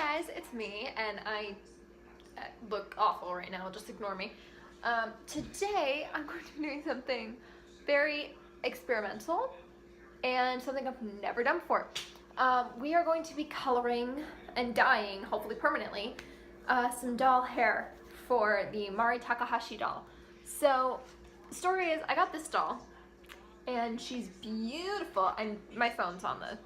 guys, it's me, and I look awful right now, just ignore me. Today, I'm going to be doing something very experimental and something I've never done before. We are going to be coloring and dyeing, hopefully permanently, some doll hair for the Mari Takahashi doll. So, the story is, I got this doll, and she's beautiful, and my phone's on the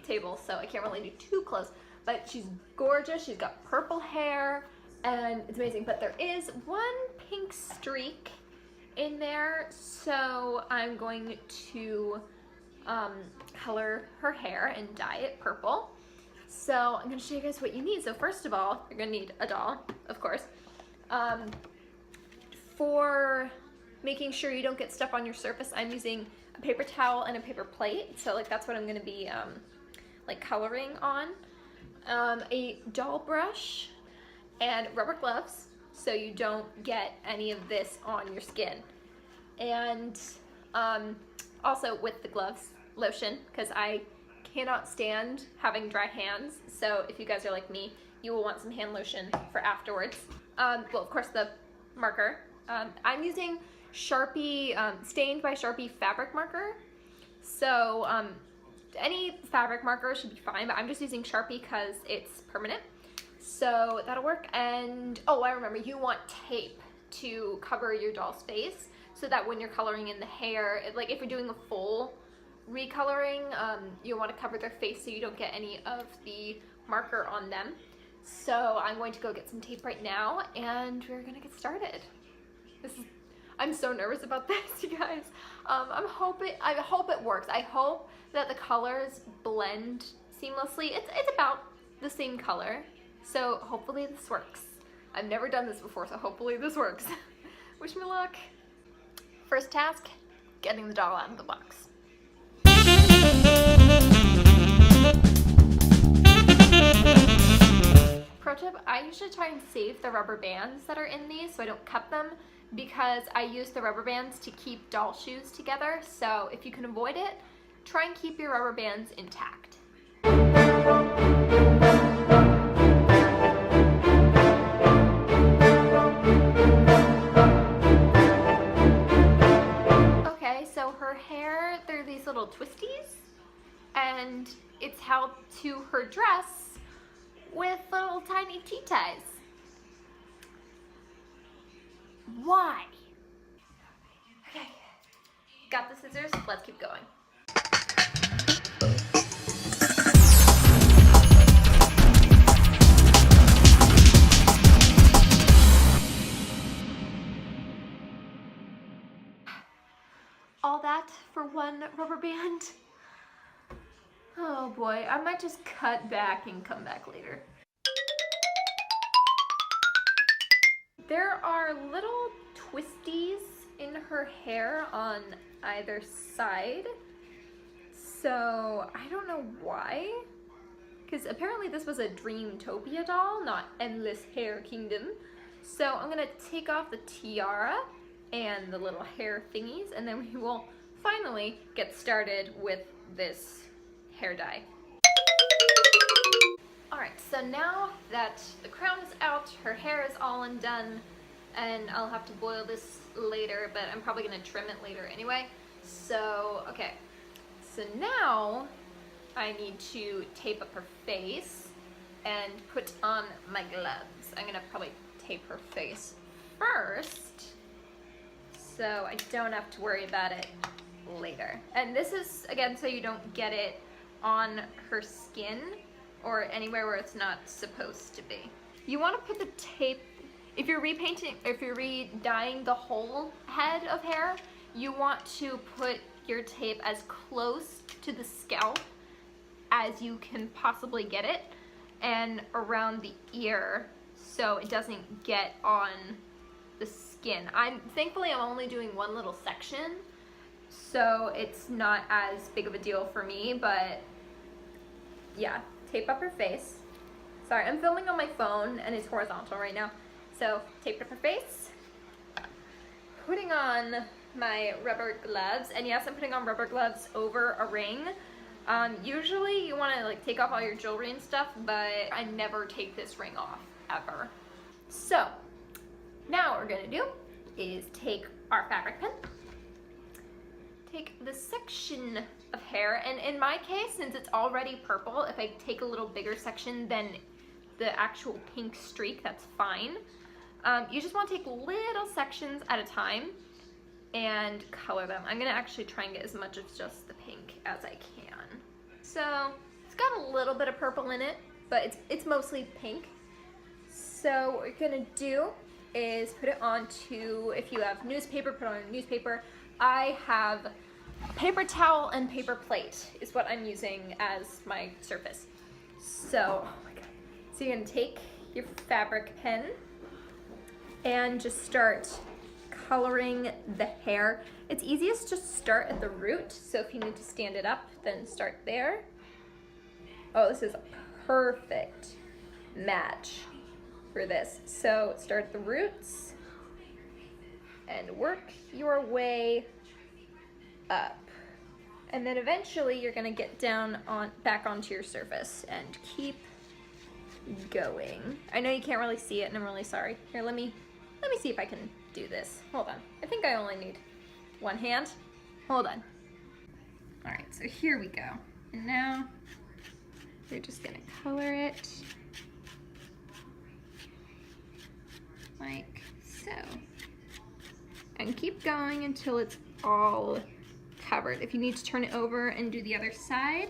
table, so I can't really do too close, but she's gorgeous. She's got purple hair, and it's amazing, but there is one pink streak in there, so I'm going to color her hair and dye it purple. So I'm going to show you guys what you need. So first of all, you're going to need a doll, of course, for making sure you don't get stuff on your surface. I'm using a paper towel and a paper plate, so like that's what I'm going to be like coloring on. A doll brush and rubber gloves so you don't get any of this on your skin, and also with the gloves, lotion, because I cannot stand having dry hands, so if you guys are like me, you will want some hand lotion for afterwards. Well, of course, the marker. I'm using Sharpie, Stained by Sharpie fabric marker, so any fabric marker should be fine, but I'm just using Sharpie because it's permanent, so that'll work. And oh, I remember, you want tape to cover your doll's face so that when you're coloring in the hair, like if you're doing a full recoloring, you want to cover their face so you don't get any of the marker on them. So I'm going to go get some tape right now, and we're gonna get started. I'm so nervous about this, you guys. I hope it works. I hope that the colors blend seamlessly. It's about the same color, so hopefully this works. I've never done this before, so hopefully this works. Wish me luck. First task, getting the doll out of the box. Pro tip, I usually try and save the rubber bands that are in these so I don't cut them, because I use the rubber bands to keep doll shoes together. So if you can avoid it, try and keep your rubber bands intact. Okay, so her hair, there are these little twisties, and it's held to her dress with little tiny tea ties. Why? Okay, got the scissors, let's keep going. All that for one rubber band? Oh boy, I might just cut back and come back later. There are little twisties in her hair on either side, so I don't know why, because apparently this was a Dreamtopia doll, not Endless Hair Kingdom. So I'm gonna take off the tiara and the little hair thingies, and then we will finally get started with this hair dye. Alright, so now that the crown is out, her hair is all undone, and I'll have to boil this later, but I'm probably going to trim it later anyway. So, okay. So now I need to tape up her face and put on my gloves. I'm going to probably tape her face first, so I don't have to worry about it later. And this is, again, so you don't get it on her skin or anywhere where it's not supposed to be. You want to put the tape, if you're repainting, if you're re-dyeing the whole head of hair, you want to put your tape as close to the scalp as you can possibly get it, and around the ear so it doesn't get on the skin. Thankfully I'm only doing one little section, so it's not as big of a deal for me, but yeah, tape up her face. Sorry, I'm filming on my phone and it's horizontal right now. So, taped up her face. Putting on my rubber gloves, and yes, I'm putting on rubber gloves over a ring. Usually you want to like take off all your jewelry and stuff, but I never take this ring off, ever. So, now what we're gonna do is take our fabric pen, take the section of hair, and in my case, since it's already purple, if I take a little bigger section than the actual pink streak, that's fine. You just want to take little sections at a time and color them. I'm gonna actually try and get as much of just the pink as I can. So it's got a little bit of purple in it, but it's mostly pink. So what you're gonna do is put it onto, if you have newspaper, put on a newspaper. I have paper towel and paper plate is what I'm using as my surface. So, oh my God. So you're gonna take your fabric pen and just start coloring the hair. It's easiest to start at the root, so if you need to stand it up, then start there. Oh, this is a perfect match for this. So start at the roots and work your way up. And then eventually you're gonna get down back onto your surface and keep going. I know you can't really see it and I'm really sorry. Here, let me see if I can do this. Hold on. I think I only need one hand. Hold on. All right, so here we go. And now we're just gonna color it like so. And keep going until it's all covered. If you need to turn it over and do the other side,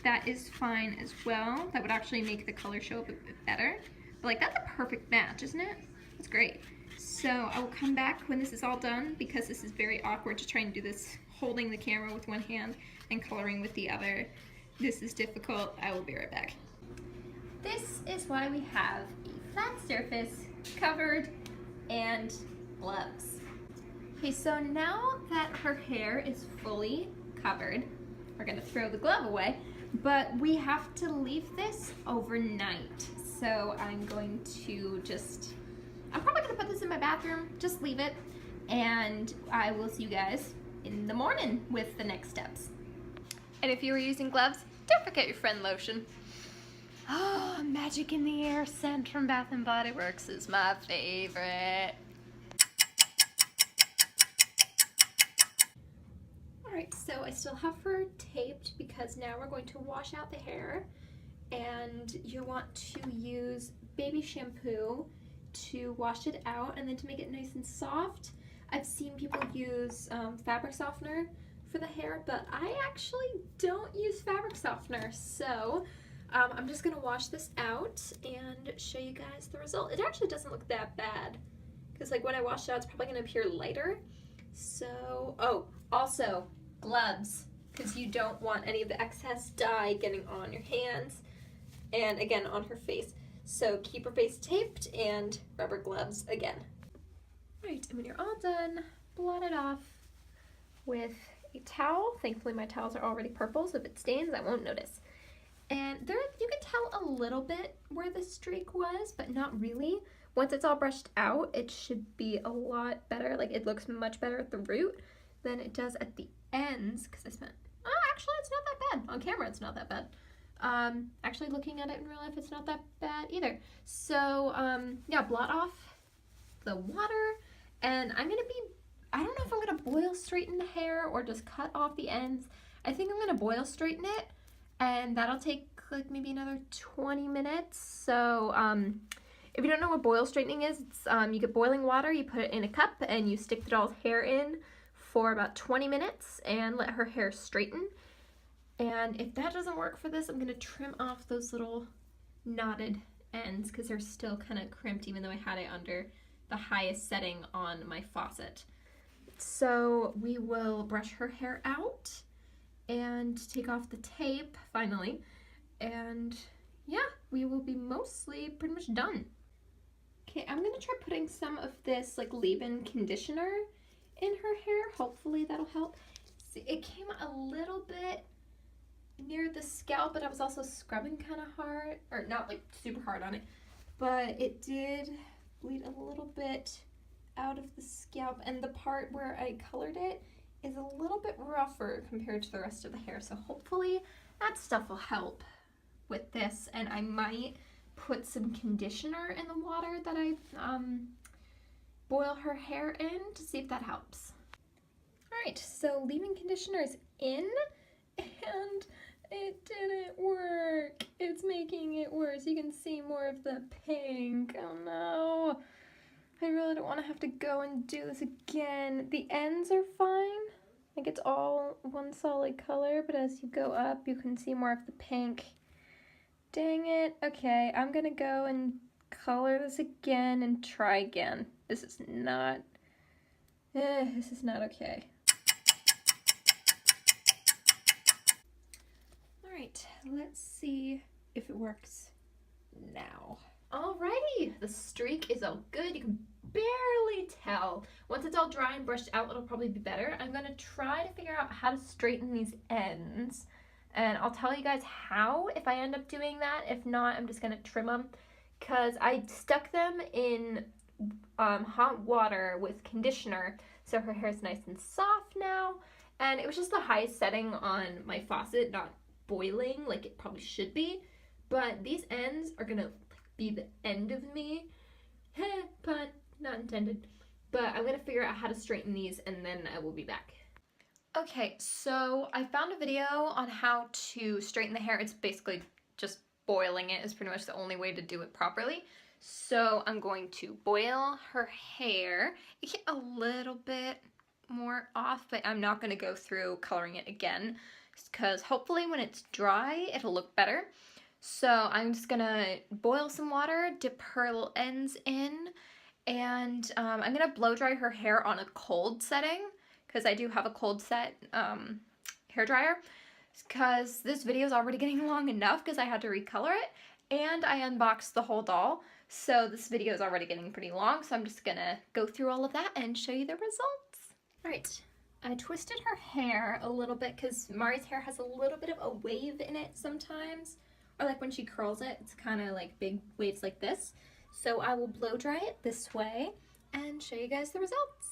that is fine as well. That would actually make the color show up a bit better. But like, that's a perfect match, isn't it? That's great. So I will come back when this is all done, because this is very awkward to try and do this holding the camera with one hand and coloring with the other. This is difficult. I will be right back. This is why we have a flat surface covered and gloves. Okay, so now that her hair is fully covered, we're gonna throw the glove away, but we have to leave this overnight. So I'm going to I'm probably gonna put this in my bathroom, just leave it, and I will see you guys in the morning with the next steps. And if you were using gloves, don't forget your friend lotion. Oh, Magic in the Air scent from Bath & Body Works is my favorite. Alright, so I still have her taped because now we're going to wash out the hair, and you want to use baby shampoo to wash it out and then to make it nice and soft. I've seen people use fabric softener for the hair, but I actually don't use fabric softener, so I'm just gonna wash this out and show you guys the result. It actually doesn't look that bad, because like when I wash it out, it's probably gonna appear lighter. So, oh, also gloves, because you don't want any of the excess dye getting on your hands and again on her face. So keep her face taped and rubber gloves again. Right, and when you're all done, blot it off with a towel. Thankfully my towels are already purple, so if it stains I won't notice. And there, you can tell a little bit where the streak was, but not really. Once it's all brushed out, it should be a lot better. Like, it looks much better at the root than it does at the ends, because actually it's not that bad. On camera it's not that bad. Actually looking at it in real life, it's not that bad either. So, yeah, blot off the water, and I don't know if I'm gonna boil straighten the hair or just cut off the ends. I think I'm gonna boil straighten it, and that'll take like maybe another 20 minutes. So, if you don't know what boil straightening is, it's, you get boiling water, you put it in a cup, and you stick the doll's hair in for about 20 minutes and let her hair straighten. And if that doesn't work for this, I'm gonna trim off those little knotted ends because they're still kind of crimped, even though I had it under the highest setting on my faucet. So we will brush her hair out and take off the tape finally, and yeah, we will be mostly pretty much done. Okay, I'm gonna try putting some of this like leave-in conditioner in her hair. Hopefully that'll help. See, it came a little bit near the scalp, but I was also scrubbing kind of hard, or not like super hard on it, but it did bleed a little bit out of the scalp, and the part where I colored it is a little bit rougher compared to the rest of the hair, so hopefully that stuff will help with this. And I might put some conditioner in the water that I boil her hair in to see if that helps. Alright, so leave-in conditioner is in, and it didn't work. It's making it worse. You can see more of the pink. Oh no. I really don't want to have to go and do this again. The ends are fine. Like it's all one solid color, but as you go up, you can see more of the pink. Dang it. Okay, I'm gonna go and color this again and try again. This is not okay. Alright, let's see if it works now. Alrighty, the streak is all good. You can barely tell. Once it's all dry and brushed out, it'll probably be better. I'm gonna try to figure out how to straighten these ends, and I'll tell you guys how if I end up doing that. If not, I'm just gonna trim them, because I stuck them in hot water with conditioner, so her hair is nice and soft now, and it was just the highest setting on my faucet, not boiling like it probably should be, but these ends are gonna be the end of me. Pun not intended. But I'm gonna figure out how to straighten these and then I will be back. Okay, so I found a video on how to straighten the hair. It's basically just boiling it is pretty much the only way to do it properly. So I'm going to boil her hair. It get a little bit more off, but I'm not gonna go through coloring it again because hopefully when it's dry, it'll look better. So I'm just gonna boil some water, dip her little ends in, and I'm gonna blow dry her hair on a cold setting because I do have a cold set hair dryer, because this video is already getting long enough because I had to recolor it and I unboxed the whole doll. So this video is already getting pretty long, so I'm just gonna go through all of that and show you the results. Alright, I twisted her hair a little bit because Mari's hair has a little bit of a wave in it sometimes. Or like when she curls it, it's kind of like big waves like this. So I will blow dry it this way and show you guys the results.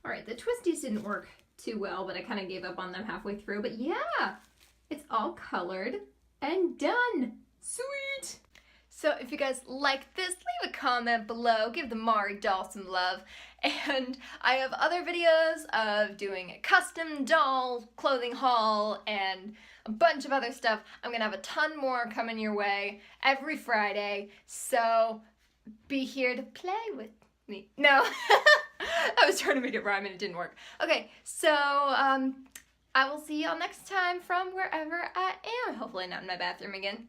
Alright, the twisties didn't work too well, but I kind of gave up on them halfway through. But yeah, it's all colored and done. Sweet! So if you guys like this, leave a comment below, give the Mari doll some love. And I have other videos of doing a custom doll clothing haul and a bunch of other stuff. I'm gonna have a ton more coming your way every Friday, so be here to play with me. No, I was trying to make it rhyme and it didn't work. Okay, so I will see y'all next time from wherever I am. Hopefully not in my bathroom again.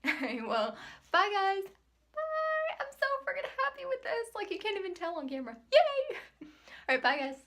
Alright, well, bye guys. Bye. I'm so freaking happy with this. Like, you can't even tell on camera. Yay! Alright, bye guys.